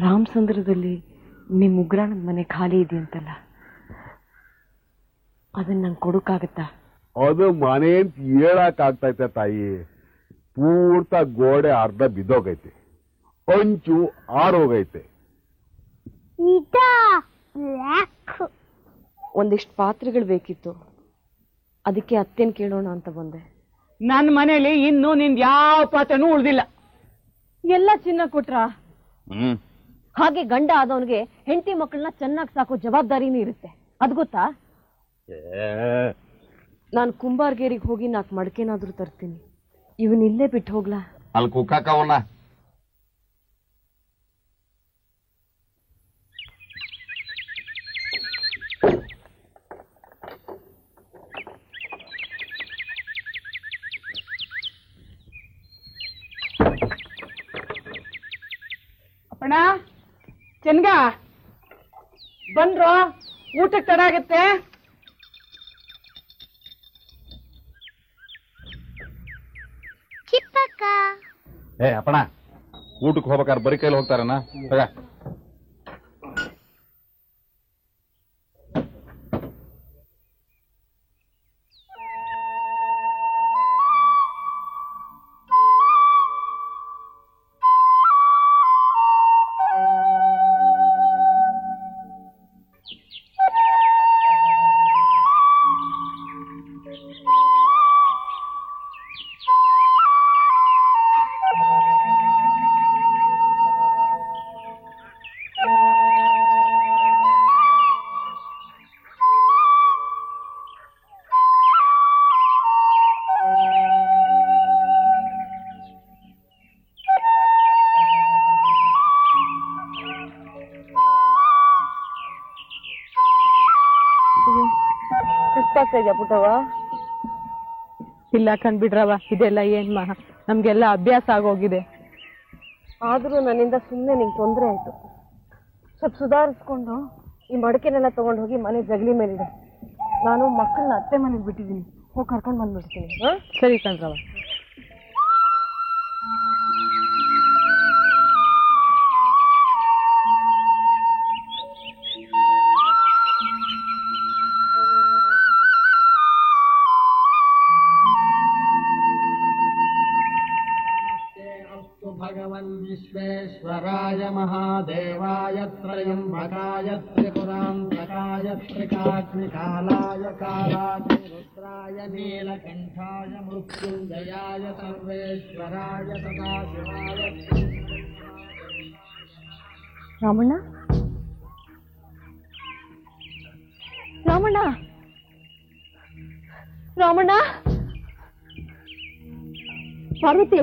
ರಾಮಸಂದ್ರದಲ್ಲಿ ನಿಮ್ಮ ಉಗ್ರಾಣದ ಮನೆ ಖಾಲಿ ಇದೆಯಂತಲ್ಲ, ಅದನ್ನ ನಂಗೆ ಕೊಡೋಕ್ಕಾಗತ್ತಾ? ಅದು ಮನೆ ಅಂತ ಹೇಳಕ್ ಆಗ್ತೈತೆ ತಾಯಿ. ಪೂರ್ತ ಗೋಡೆ ಅರ್ಧ ಬಿದ್ದೋಗೈತೆ, ಅಂಚು ಆರೋಗೈತೆ. ಒಂದಿಷ್ಟು ಪಾತ್ರೆಗಳು ಬೇಕಿತ್ತು, ಅದಕ್ಕೆ ಅತ್ತೇನ್ ಕೇಳೋಣ ಅಂತ ಬಂದೆ. ನನ್ನ ಮನೇಲಿ ಇನ್ನು ನಿಂದ ಯಾವ ಪಾತ್ರನೂ ಉಳ್ದಿಲ್ಲ. ಎಲ್ಲ ಚಿನ್ನ ಕೊಟ್ರ? ಹಾಗೆ ಗಂಡ ಆದವನಿಗೆ ಹೆಂಡತಿ ಮಕ್ಕಳನ್ನ ಚೆನ್ನಾಗಿ ಸಾಕೋ ಜವಾಬ್ದಾರಿನೂ ಇರುತ್ತೆ, ಅದ್ ಗೊತ್ತಾ? ನಾನು ಕುಂಬಾರ್ಗೇರಿಗೆ ಹೋಗಿ 4 ಮಡಕೆನಾದ್ರೂ ತರ್ತೀನಿ. ಇವನಿಲ್ಲೇ ಬಿಟ್ಟು ಹೋಗ್ಲಾ? ಅಲ್ಲಿ ಕುಕ್ಕವನ್ನ ಅಪ್ಪಣ, ಚೆನ್ಗ ಬಂದ್ರು, ಊಟಕ್ಕೆ ತಡ ಆಗತ್ತೆ. ಏ ಅಪ್ಪಣ, ಊಟಕ್ಕೆ ಹೋಗ್ಬೇಕಾದ್ರೆ ಬರೀ ಕೈಲಿ ಹೋಗ್ತಾರನ? ಪುಟ್ಟವ ಇಲ್ಲ ಕಂಡ್ಬಿಡ್ರವ, ಇದೆಲ್ಲ ಏನ್ ನಮ್ಗೆಲ್ಲ ಅಭ್ಯಾಸ ಆಗೋಗಿದೆ. ಆದ್ರೂ ನನ್ನಿಂದ ಸುಮ್ಮನೆ ನಿಂಗೆ ತೊಂದರೆ ಆಯ್ತು. ಸ್ವಲ್ಪ ಸುಧಾರಿಸ್ಕೊಂಡು ಈ ಮಡಕೆನೆಲ್ಲ ತಗೊಂಡು ಹೋಗಿ ಮನೆ ಜಗಲಿ ಮೇಲಿದೆ. ನಾನು ಮಕ್ಕಳನ್ನ ಅತ್ತೆ ಮನೆಗೆ ಬಿಟ್ಟಿದ್ದೀನಿ, ಹೋಗಿ ಕರ್ಕೊಂಡು ಬಂದ್ಬಿಡ್ತೀನಿ. ಸರಿ ಕಣ್ರವ. भगवन् विश्वेश्वराय महादेवाय त्रयम्बकाय त्रिपुरान्तकाय त्रिकाग्निकालाय कालाग्निरुद्राय नीलकण्ठाय मृत्युञ्जयाय सर्वेश्वराय सदाशिवाय. ರಾಮಣ್ಣ, ರಾಮಣ್ಣ, ರಾಮಣ್ಣ! ಪಾರ್ವತಿ,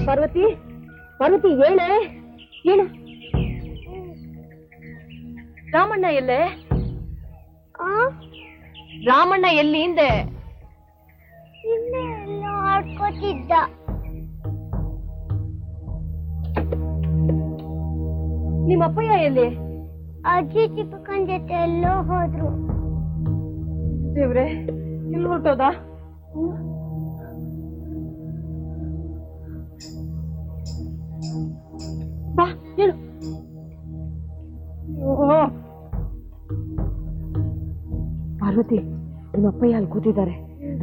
ಪಾರ್ವತಿ, ಪಾರ್ವತಿ, ಹೇಳೆ ಏನು? ರಾಮಣ್ಣ ಎಲ್ಲೇ? ರಾಮಣ್ಣ ಎಲ್ಲಿ? ಹಿಂದೆ ಆಡ್ಕೋತಿದ್ದ. ನಿಮ್ಮಪ್ಪಯ್ಯ ಎಲ್ಲಿ? ಅಜ್ಜಿ ಚಿಕ್ಕಕ್ಕನ ಜೊತೆ ಎಲ್ಲೋ ಹೋದ್ರು. ದೇವ್ರೆ, ಇಲ್ಲಿ ಹೊರಟೋದ? ಬಾ ಹೇಳು. ಪಾರ್ವತಿ, ನಿಮ್ಮಪ್ಪಯ್ಯ ಅಲ್ಲಿ ಕೂತಿದ್ದಾರೆ.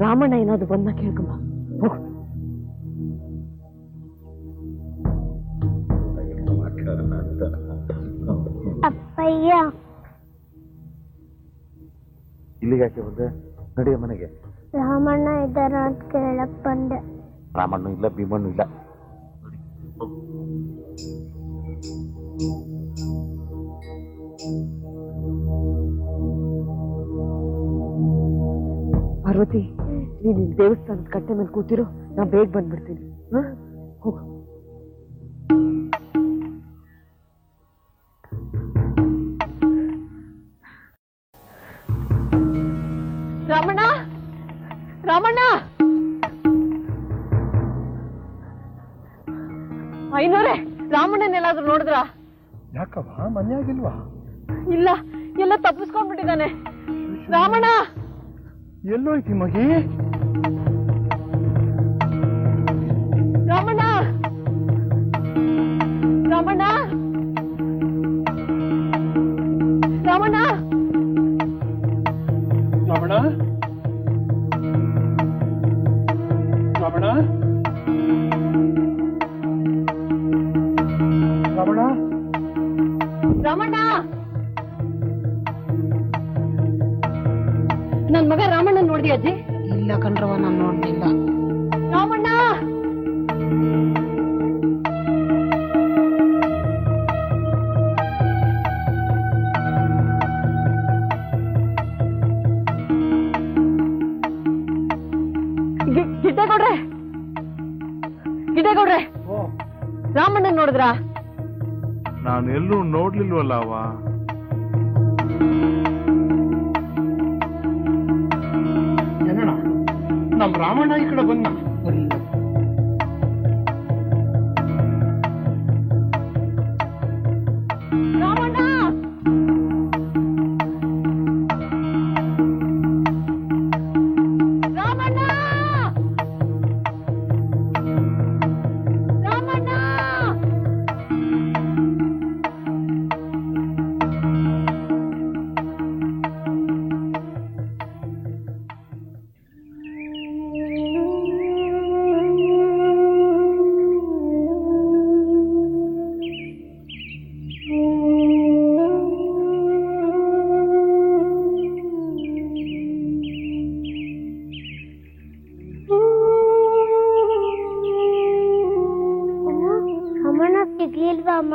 ರಾಮಣ್ಣ ಏನಾದ್ರು ಬಂದ ಕೇಳ್ಕೊಂಬ. ಹೋಗು. ಅಪ್ಪಯ್ಯ, ಇಲ್ಲಿಗೆ ಯಾಕೆ ಬಂದೆ? ನಡಿಯ ಮನೆಗೆ. ರಾಮಣ್ಣ ಇದ್ದಾರ ಅಂತ ಕೇಳಕ್ ಬಂದೆ. ರಾಮಣ್ಣು ಇಲ್ಲ, ಭೀಮಣ್ಣು ಇಲ್ಲ. ಪಾರ್ವತಿ, ನೀನು ದೇವಸ್ಥಾನದ ಕಟ್ಟೆ ಮೇಲೆ ಕೂತಿರು, ನಾ ಬೇಗ ಬಂದ್ಬಿಡ್ತೀನಿ. ಹೋಗು. ರಾಮಣ್ಣ, ರಾಮಣ್ಣ, ಐನೋರೆ, ರಾಮಣ್ಣನೆಲ್ಲಾದ್ರೂ ನೋಡಿದ್ರ? ಯಾಕವ್ವ, ಮನೆಯಾಗಿಲ್ವಾ? ಇಲ್ಲ, ಎಲ್ಲ ತಪ್ಪಿಸ್ಕೊಂಡ್ಬಿಟ್ಟಿದ್ದಾನೆ. ರಾಮಣ್ಣ, ಎಲ್ಲೋಯ್ತಿ ಮಗಿ? ರಾಮಣ್ಣ, ರಾಮಣ್ಣ, ರಾಮಣ್ಣ, ರಾಮಣ್ಣ, ರಾಮಣ್ಣ, ರಾಮಣ್ಣ, ರಾಮಣ್ಣ, ನನ್ ಮಗ ರಾಮಣ್ಣ ನೋಡಿದ್ಯಾ ಅಜ್ಜಿ? ಇಲ್ಲ ಕಣ್ರವ, ನಾನು ನೋಡ್ಲಿಲ್ಲ. ರಾಮಣ್ಣ, ಗಿಡ್ಡೇಗೌಡ್ರೆ, ಗಿಡ್ಡೇಗೌಡ್ರೆ, ರಾಮಣ್ಣನ್ ನೋಡಿದ್ರಾ? ನಾನೆಲ್ಲೂ ನೋಡ್ಲಿಲ್ವಲ್ಲ ಅವ. ಏನಣ್ಣ, ನಮ್ ರಾಮಣ್ಣ ಈ ಕಡೆ ಬಂದ? ರಾಮಣ್ಣ, ರಾಮಣ್ಣ, ರಾಮಣ್ಣ, ಅಮ್ಮನ ಸಿಗ್ಲಿಲ್ವಾ ಅಮ್ಮ?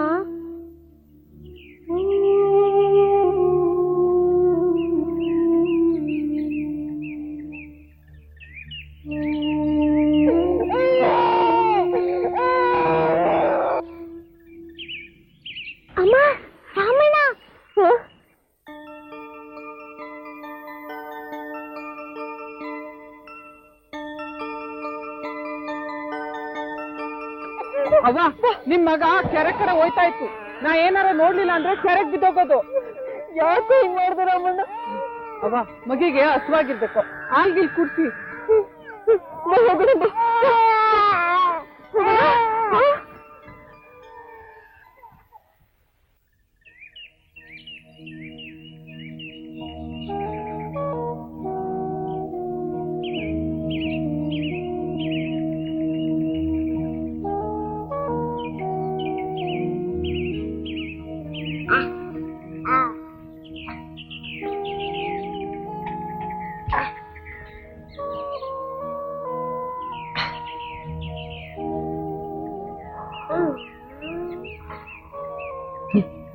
ಅಮ್ಮ, ರಾಮಣ್ಣ. ಅವ್ವ, ನಿಮ್ ಮಗ ಕೆರೆ ಕಡೆ ಹೋಯ್ತಾ ಇತ್ತು. ನಾ ಏನಾರ ನೋಡ್ಲಿಲ್ಲ ಅಂದ್ರೆ ಕೆರೆಗ್ ಬಿದ್ದೋಗೋದು. ಯಾಕೆ ಹಿಂಗ್ ಮಾಡ್ದೆ ರಾಮಣ್ಣ? ಅವ್ವ, ಮಗಿಗೆ ಹಸುವಾಗಿರ್ಬೇಕು, ಆಲ್ಗಿಲ್ ಕುಡ್ಸಿ. ಹೋಗೋಣ ಬಾ.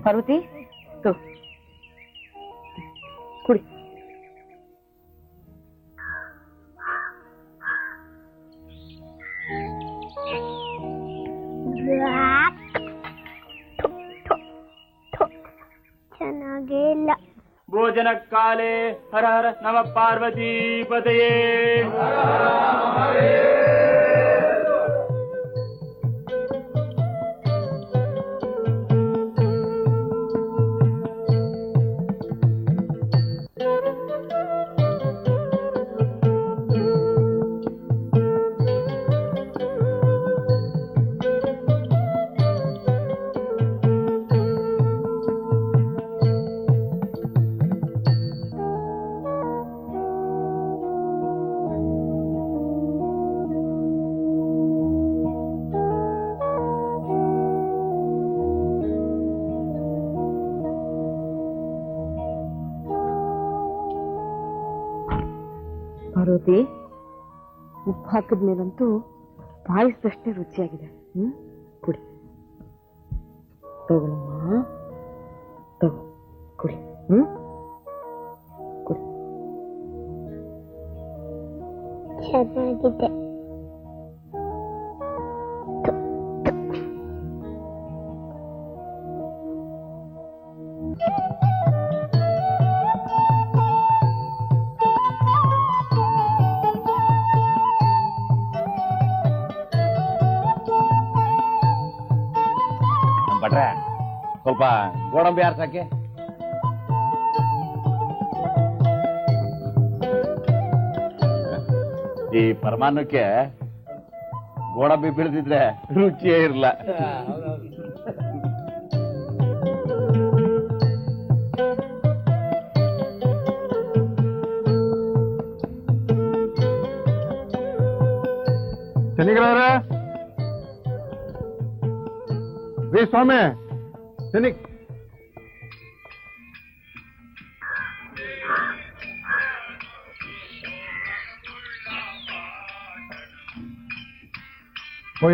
ಪಾರ್ವತಿ, ಕುಡಿ. ಚೆನ್ನಾಗೇ ಇಲ್ಲ. ಭೋಜನ ಕಾಲೇ ಹರ ಹರ ನಮ ಪಾರ್ವತಿ ಪದಯೇ. ಜ್ಯೋತಿ ಉಪ್ಪು ಹಾಕಿದ್ಮೇಲಂತೂ ಪಾಯಸದಷ್ಟೇ ರುಚಿಯಾಗಿದೆ. ಕುಡಿ, ತಗೊಳಮ್ಮ, ತಗೋ, ಕುಡಿ. ಕುಡಿ. ಚೆನ್ನಾಗಿದೆ. ಭಟ್ರೆ, ಸ್ವಲ್ಪ ಗೋಡಂಬಿ ಆರ್ಸಕ್ಕೆ. ಈ ಪರಮಾನ್ನಕ್ಕೆ ಗೋಡಂಬಿ ಬೀಳ್ದಿದ್ರೆ ರುಚಿಯೇ ಇರಲ್ಲ. ಶನಿಗ್ರಹರ ರೀ ಸ್ವಾಮಿ, ಶನಿಗ್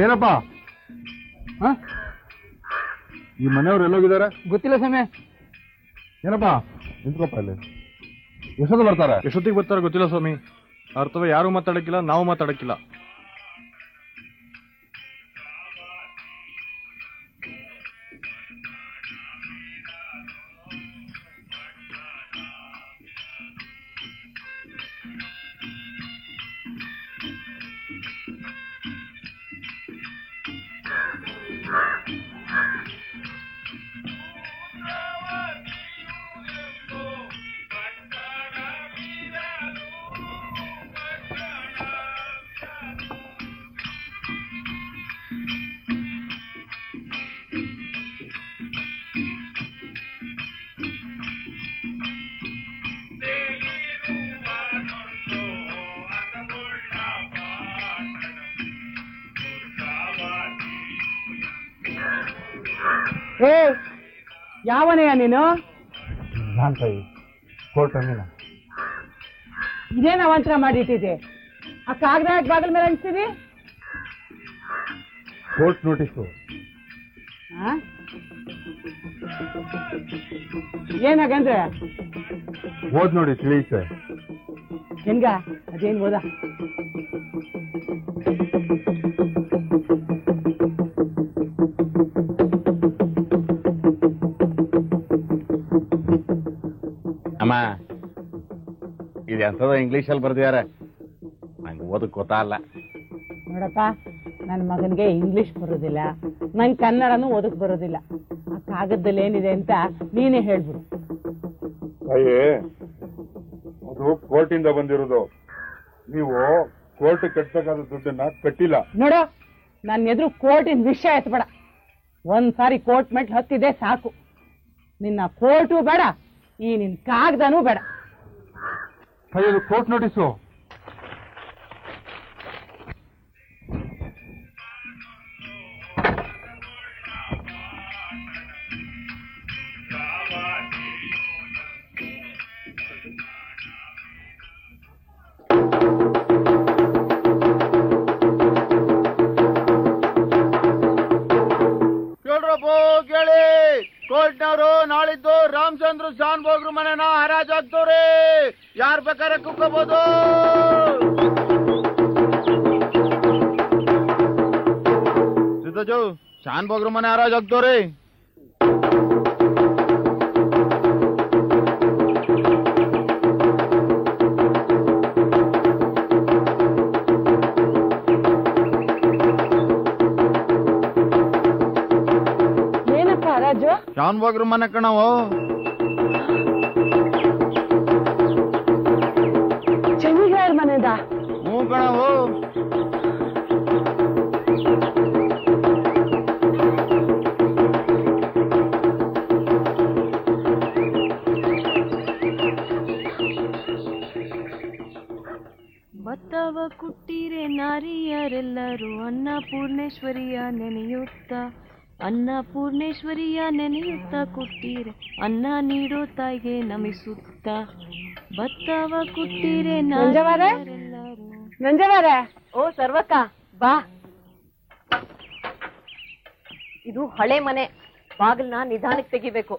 ಏನಪ್ಪ ಈ ಮನೆಯವ್ರು ಎಲ್ಲೋಗಿದ್ದಾರೆ? ಗೊತ್ತಿಲ್ಲ ಸಮಯ. ಏನಪ್ಪ ನಿಂತ್ಕೊಪ್ಪ ಇಲ್ಲಿ. ಎಷ್ಟೊತ್ತು ಬರ್ತಾರೆ? ಎಷ್ಟೊತ್ತಿಗೆ ಬರ್ತಾರೆ ಗೊತ್ತಿಲ್ಲ ಸ್ವಾಮಿ. ಅರ್ಥವ ಯಾರು ಮಾತಾಡಕ್ಕಿಲ್ಲ, ನಾವು ಮಾತಾಡಕ್ಕಿಲ್ಲ. ಯಾವನೆಯ ನೀನು? ನಾನ್ ಕೈ ಕೋರ್ಟ್ ಅಂದಿನ. ಇದೇನ ಅವಂತರ ಮಾಡಿಟ್ಟಿದೆ? ಆ ಕಾಗದ ಬಾಗಿಲ ಮೇಲೆ ಅನ್ಸಿದಿ? Court notice. ಏನಾಗಂದ್ರೆ ಓದ್ ನೋಡಿ ತಿಳಿಯುತ್ತೆ. ಹೆಂಗ ಅದೇನ್ ಓದ? ಅಮ್ಮ, ಇದೆಂಥದ ಇಂಗ್ಲೀಷಲ್ಲಿ ಬರ್ದಿದ್ದಾರೆ, ನಂಗೆ ಓದಕ್ ಗೊತ್ತಾಗಲ್ಲ. ನೋಡಪ್ಪ, ನನ್ನ ಮಗನಿಗೆ ಇಂಗ್ಲಿಷ್ ಬರೋದಿಲ್ಲ, ನಂಗೆ ಕನ್ನಡನೂ ಓದಕ್ ಬರೋದಿಲ್ಲ. ಆ ಕಾಗದದಲ್ಲಿ ಏನಿದೆ ಅಂತ ನೀನೇ ಹೇಳ್ಬಿಡು. ಅಯ್ಯೇ, ಅದು ಕೋರ್ಟಿಂದ ಬಂದಿರೋದು. ನೀವು ಕೋರ್ಟ್ ಕಟ್ಟಬೇಕಾದ ದುಡ್ಡನ್ನ ಕಟ್ಟಿಲ್ಲ. ನೋಡು, ನನ್ನ ಎದುರು ಕೋರ್ಟಿನ ವಿಷಯ ಎತ್ಬೇಡ. ಒಂದ್ಸಾರಿ ಕೋರ್ಟ್ ಮೆಟ್ಲು ಹತ್ತಿದೆ ಸಾಕು. ನಿನ್ನ ಕೋರ್ಟು ಬೇಡ, ಈ ನಿನ್ ಕಾಗದನೂ ಬೇಡ. ಅಯ್ಯೋ, ಕೋರ್ಟ್ ನೋಟಿಸು. ಕೇಳಿ, ಕೋರ್ಟ್ನವರು ನಾಳಿದ್ದು ರಾಮಚಂದ್ರ ಶಾನ್ ಭೋಗ್ರು ಮನೆನ ಹರಾಜಾಗ್ತವ್ರಿ. ಯಾರ್ ಬೇಕಾದ್ರೆ ಕುಕ್ಕೋಬಹುದು. ಸಿದ್ದಜು, ಶಾನ್ ಭೋಗ್ರು ಮನೆ ಹರಾಜಾಗ್ತವ್ರಿ. ಶಾನ್ ಭೋಗ್ರು ಮನೆ ಕಣವು. ಶನಿಗ್ರಹರ ಮನೆದ? ಹ್ಞೂ ಕಣವು. ಭತ್ತವ ಕುಟ್ಟಿರೆ ನಾರಿಯರೆಲ್ಲರೂ ಅನ್ನಪೂರ್ಣೇಶ್ವರಿಯ ನೆನೆಯುತ್ತ, ಅನ್ನಪೂರ್ಣೇಶ್ವರಿಯ ನೆನೆಯುತ್ತ ಕುಟ್ಟಿರೆ ಅನ್ನ ನೀಡೋ ತಾಯಿಗೆ ನಮಿಸುತ್ತ. ಭತ್ತವ ಕುಟ್ಟಿರೆ ನಾರಿಯರೆಲ್ಲರೂ ನಂಜವಾರೆ. ಓ ಸರ್ವಕ್ಕ ಬಾ. ಇದು ಹಳೆ ಮನೆ, ಬಾಗಿಲ್ನ ನಿಧಾನಕ್ಕೆ ತೆಗಿಬೇಕು.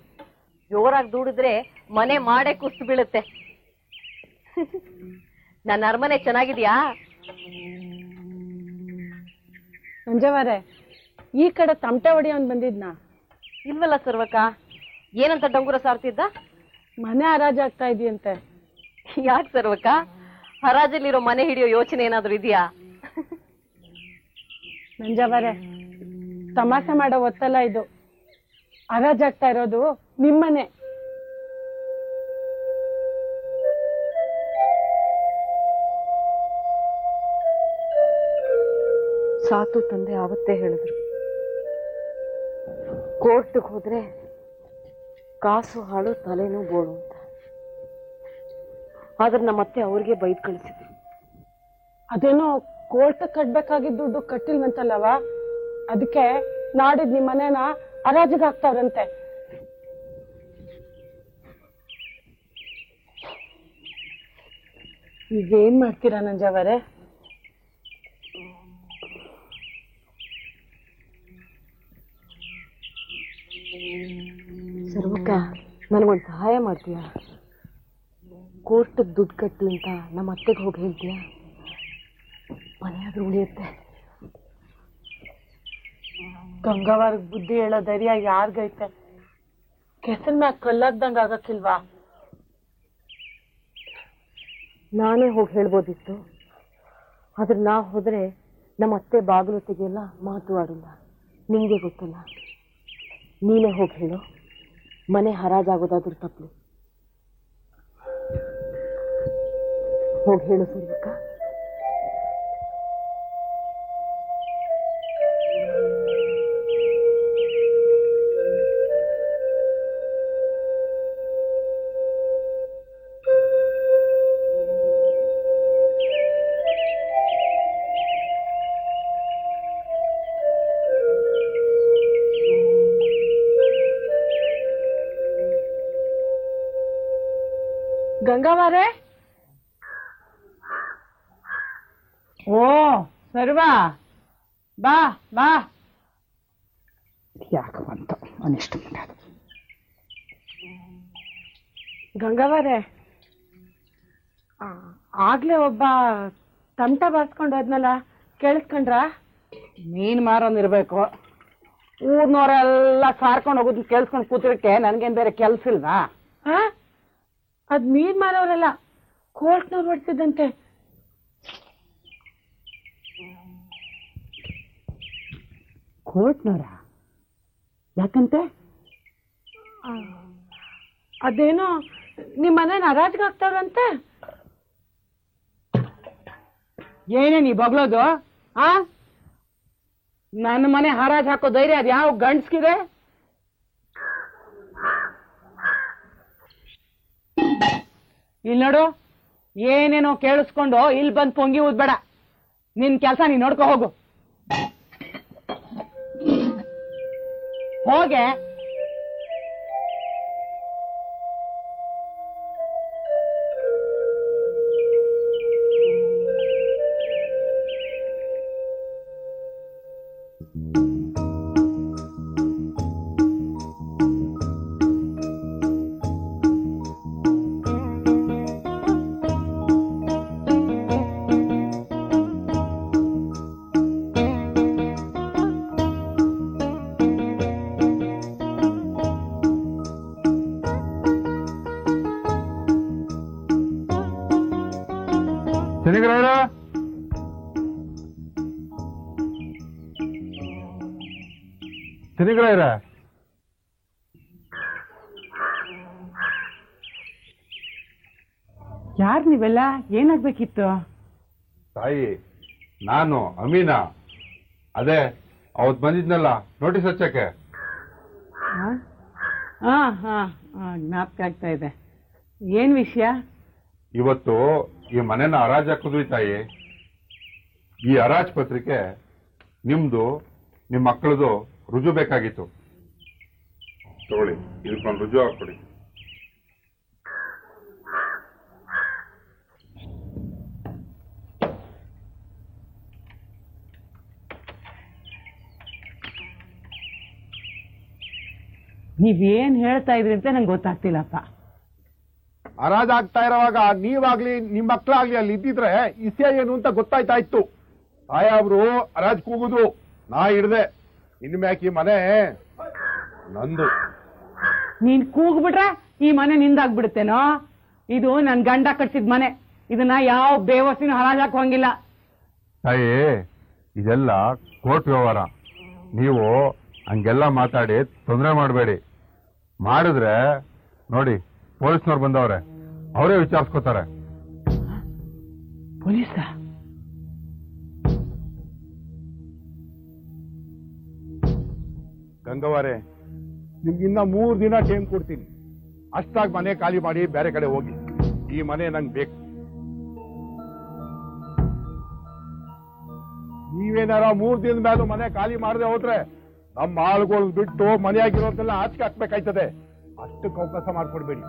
ಜೋರಾಗಿ ದೂಡಿದ್ರೆ ಮನೆ ಮಾಡೇ ಕುಸ್ತು ಬೀಳುತ್ತೆ. ನನ್ನ ಅರಮನೆ ಚೆನ್ನಾಗಿದ್ಯಾ? ನಂಜವಾರೆ, ಈ ಕಡೆ ತಮಟೆ ಹೊಡಿಯೋನ್ ಬಂದಿದ್ನಾ? ಇಲ್ವಲ್ಲ ಸರ್ವಕ್ಕ. ಏನಂತ ಡಂಗುರ ಸಾರ್ತಿದ್ದ? ಮನೆ ಹರಾಜಾಗ್ತಾ ಇದೆಯಂತೆ. ಯಾಕೆ ಸರ್ವಕ್ಕ? ಹರಾಜಲ್ಲಿರೋ ಮನೆ ಹಿಡಿಯೋ ಯೋಚನೆ ಏನಾದ್ರು ಇದೆಯಾ? ನಂಜವಾರೆ, ತಮಾಷೆ ಮಾಡೋ ಹೊತ್ತಲ್ಲ ಇದು. ಹರಾಜಾಗ್ತಾ ಇರೋದು ನಿಮ್ಮನೆ. ಸಾತು ತಂದೆ ಆವತ್ತೇ ಹೇಳಿದ್ರು, ಕೋರ್ಟ್ಗೆ ಹೋದ್ರೆ ಕಾಸು ಹಾಳು ತಲೆನೂ ಬೋಳು ಅಂತ. ಆದ್ರೆ ನಮ್ಮತ್ತೆ ಅವ್ರಿಗೆ ಬೈದ್ ಕಳಿಸಿದ್ರು. ಅದೇನೋ ಕೋರ್ಟ್ ಕಟ್ಬೇಕಾಗಿದ್ದ ದುಡ್ಡು ಕಟ್ಟಿಲ್ವಂತಲ್ಲವ, ಅದಕ್ಕೆ ನಾಡಿದ್ ನಿಮ್ ಮನೇನ ಹರಾಜಿಗೆ ಹಾಕ್ತಾವ್ರಂತೆ. ಈಗ ಏನ್ ಮಾಡ್ತೀರಾ ನಂಜವರೇ? ಸರ್ವಕ್ಕ, ನನಗೊಂದು ಸಹಾಯ ಮಾಡ್ತೀಯಾ? ಕೋರ್ಟ್ಗೆ ದುಡ್ಡು ಕಟ್ಟಿ ಅಂತ ನಮ್ಮ ಅತ್ತೆಗೆ ಹೋಗಿ ಹೇಳ್ತೀಯಾ? ಮನೆಯಾದ್ರೂ ಉಳಿಯುತ್ತೆ. ಗಂಗಾವರ್ಗ್ ಬುದ್ಧಿ ಹೇಳೋ ಧೈರ್ಯ ಯಾರ್ಗೈತೆ? ಕೆಸಲ್ ಮ್ಯಾಗ ಕಲ್ಲಾಗ್ದಂಗ ಆಗಕ್ಕಿಲ್ವಾ? ನಾನೇ ಹೋಗಿ ಹೇಳ್ಬೋದಿತ್ತು. ಆದ್ರೆ ನಾ ಹೋದ್ರೆ ನಮ್ಮ ಅತ್ತೆ ಬಾಗಿಲು ತೆಗೆಯಲ್ಲ, ಮಾತು ಆಡಿಲ್ಲ. ನಿಂಗೆ ಗೊತ್ತಲ್ಲ. ನೀನೇ ಹೋಗಿ ಹೇಳು, ಮನೆ ಹರಾಜಾಗೋದಾದ್ರೂ ತಪ್ಪಲಿ. ಹೋಗಿ ಹೇಳು ಸರ್ವಕ್ಕ. ಗಂಗಾವಾರೆ? ಓ ಸರ್ವಾ, ಬಾ ಬಾ. ಯಾಕೆ ಬಂತು ಅನಿಷ್ಟ? ಗಂಗಾವಾರೆ, ಆಗ್ಲೇ ಒಬ್ಬ ತಮಟ ಬಾರ್ಸ್ಕೊಂಡು ಹೋದ್ನಲ್ಲ, ಕೇಳಿಸ್ಕೊಂಡ್ರ? ಮೀನ್ ಮಾರೋನಿರ್ಬೇಕು. ಊರ್ನವರೆಲ್ಲ ಸಾರ್ಕೊಂಡು ಹೋಗೋದು ಕೇಳಿಸ್ಕೊಂಡು ಕೂತಿರಕ್ಕೆ ನನ್ಗೇನ್ ಬೇರೆ ಕೆಲ್ಸ ಇಲ್ವಾ? ಅದ್ ಮೀನ್ ಮಾರೋರಲ್ಲ, ಕೋರ್ಟ್ನವ್ರು ಹೊಡ್ತಿದ್ದಂತೆ. ಕೋರ್ಟ್ನವ್ರ? ಯಾಕಂತೆ? ಅದೇನೋ ನಿಮ್ ಮನೇನ ಹರಾಜ್ಗೆ ಹಾಕ್ತಾವ್ರಂತೆ. ಏನೇ ನೀ ಬಗ್ಳೋದು? ನನ್ನ ಮನೆ ಹರಾಜ್ ಹಾಕೋ ಧೈರ್ಯ ಅದ್ ಯಾವ ಗಂಡ್ಸ್ಗಿದೆ? ಇಲ್ಲಿ ನೋಡು, ಏನೇನೋ ಕೇಳಿಸ್ಕೊಂಡು ಇಲ್ಲಿ ಬಂದು ಪೊಂಗಿ ಊದ್ಬೇಡ. ನಿನ್ ಕೆಲಸ ನೀನ್ ನೋಡ್ಕೊ ಹೋಗು. ಹೋಗೆ. ಶನಿಗ್ರಹರ ಶನಿಗ್ರಹರ ಯಾರ್ ನೀವೆಲ್ಲ? ಏನಾಗ್ಬೇಕಿತ್ತು? ತಾಯಿ, ನಾನು ಅಮೀನಾ. ಅದೇ ಅವತ್ ಬಂದಿದ್ನಲ್ಲ ನೋಟಿಸ್ ಹಚ್ಚಕ್ಕೆ. ಜ್ಞಾಪಕ ಆಗ್ತಾ ಇದೆ. ಏನ್ ವಿಷಯ? ಇವತ್ತು ಈ ಮನೆನ ಹರಾಜ್ ಹಾಕಿದ್ವಿ ತಾಯಿ. ಈ ಹರಾಜ್ ಪತ್ರಿಕೆ ನಿಮ್ದು, ನಿಮ್ ಮಕ್ಕಳದು ರುಜು ಬೇಕಾಗಿತ್ತು. ತಗೊಳ್ಳಿ, ಇದಕ್ಕೊಂದು ರುಜು ಹಾಕೊಡಿ. ನೀವೇನ್ ಹೇಳ್ತಾ ಇದ್ರಿ ಅಂತ ನಂಗೆ ಗೊತ್ತಾಗ್ತಿಲ್ಲಪ್ಪ. ಹರಾಜಾಗ್ತಾ ಇರೋವಾಗ ನೀವಾಗ್ಲಿ ನಿಮ್ ಮಕ್ಳಾಗ್ಲಿ ಅಲ್ಲಿ ಇದ್ದಿದ್ರೆ ವಿಷಯ ಏನು ಅಂತ ಗೊತ್ತಾಯ್ತಾ ಇತ್ತು. ಸಾಯಾಬ್ರು ಹರಾಜ್ ಕೂಗುದು, ನಾ ಹಿಡ್ದೆ. ಇನ್ಮ್ಯಾಕೆ ಈ ಮನೆ ನಂದು. ನೀನ್ ಕೂಗ್ಬಿಟ್ರೆ ಈ ಮನೆ ನಿಂದಾಗ್ಬಿಡುತ್ತೇನೋ? ಇದು ನನ್ ಗಂಡ ಕಟ್ಸಿದ ಮನೆ. ಇದನ್ನ ಯಾವ ಬೇವಸ್ತಿನೂ ಹರಾಜಾಕ್ ಹೋಗಿಲ್ಲ. ತಾಯಿ, ಇದೆಲ್ಲ ಕೋರ್ಟ್ ವ್ಯವಹಾರ. ನೀವು ಹಂಗೆಲ್ಲ ಮಾತಾಡಿ ತೊಂದರೆ ಮಾಡಬೇಡಿ. ಮಾಡಿದ್ರೆ ನೋಡಿ, ಪೊಲೀಸ್ನವ್ರು ಬಂದವ್ರೆ, ಅವರೇ ವಿಚಾರಿಸ್ಕೋತಾರೆ. ಪೊಲೀಸ? ಗಂಗವಾರೆ, ನಿಮ್ಗಿನ್ನ 3 ದಿನ ಟೈಮ್ ಕೊಡ್ತೀನಿ. ಅಷ್ಟಾಗಿ ಮನೆ ಖಾಲಿ ಮಾಡಿ ಬೇರೆ ಕಡೆ ಹೋಗಿ. ಈ ಮನೆ ನಂಗೆ ಬೇಕು. ನೀವೇನಾರ 3 ದಿನದ ಮೇಲೂ ಮನೆ ಖಾಲಿ ಮಾಡದೆ ಹೋದ್ರೆ ನಮ್ಮ ಆಳುಗಳು ಬಿಟ್ಟು ಮನೆಯಾಗಿರೋದೆಲ್ಲ ಆಚೆ ಹಾಕ್ಬೇಕಾಯ್ತದೆ. ಅಷ್ಟಕ್ಕೆ ಅವಕಾಶ ಮಾಡ್ಕೊಡ್ಬೇಡಿ.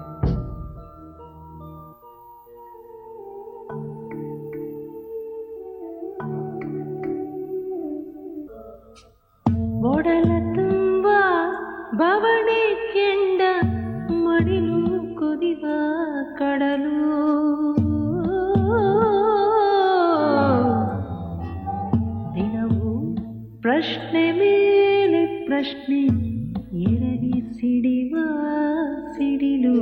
ಒಡಲ ತುಂಬ ಬವಣೆ ಕೆಂಡ ಮಡಿಲು ಕುದಿವ ಕಡಲು ದಿನವೂ ಪ್ರಶ್ನೆ ಮೇಲೆ ಪ್ರಶ್ನೆ ಎರಗಿ ಸಿಡಿವ ಸಿಡಿಲು.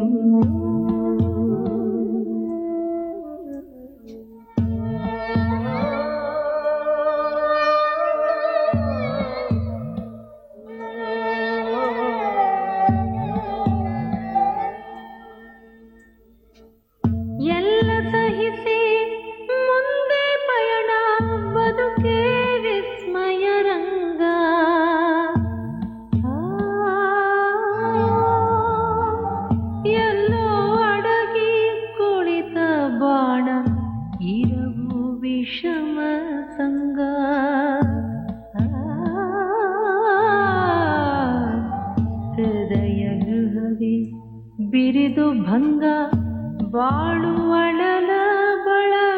ಎಲ್ಲ ಸಹಿಸಿ ಮುಂದೆ ಪಯಣ ಬದುಕೆ ವಿಸ್ಮಯ ರಂಗ. ಎಲ್ಲೋ ಅಡಗಿ ಕುಳಿತ ಬಾಣ ಇರವು ವಿಷಮ ಸಂಗ. ಹೃದಯ ಗೃಹವೇ ಬಿರಿದು ಭಂಗ ಬಾಳು ಅಳಲ ಬಳಗ.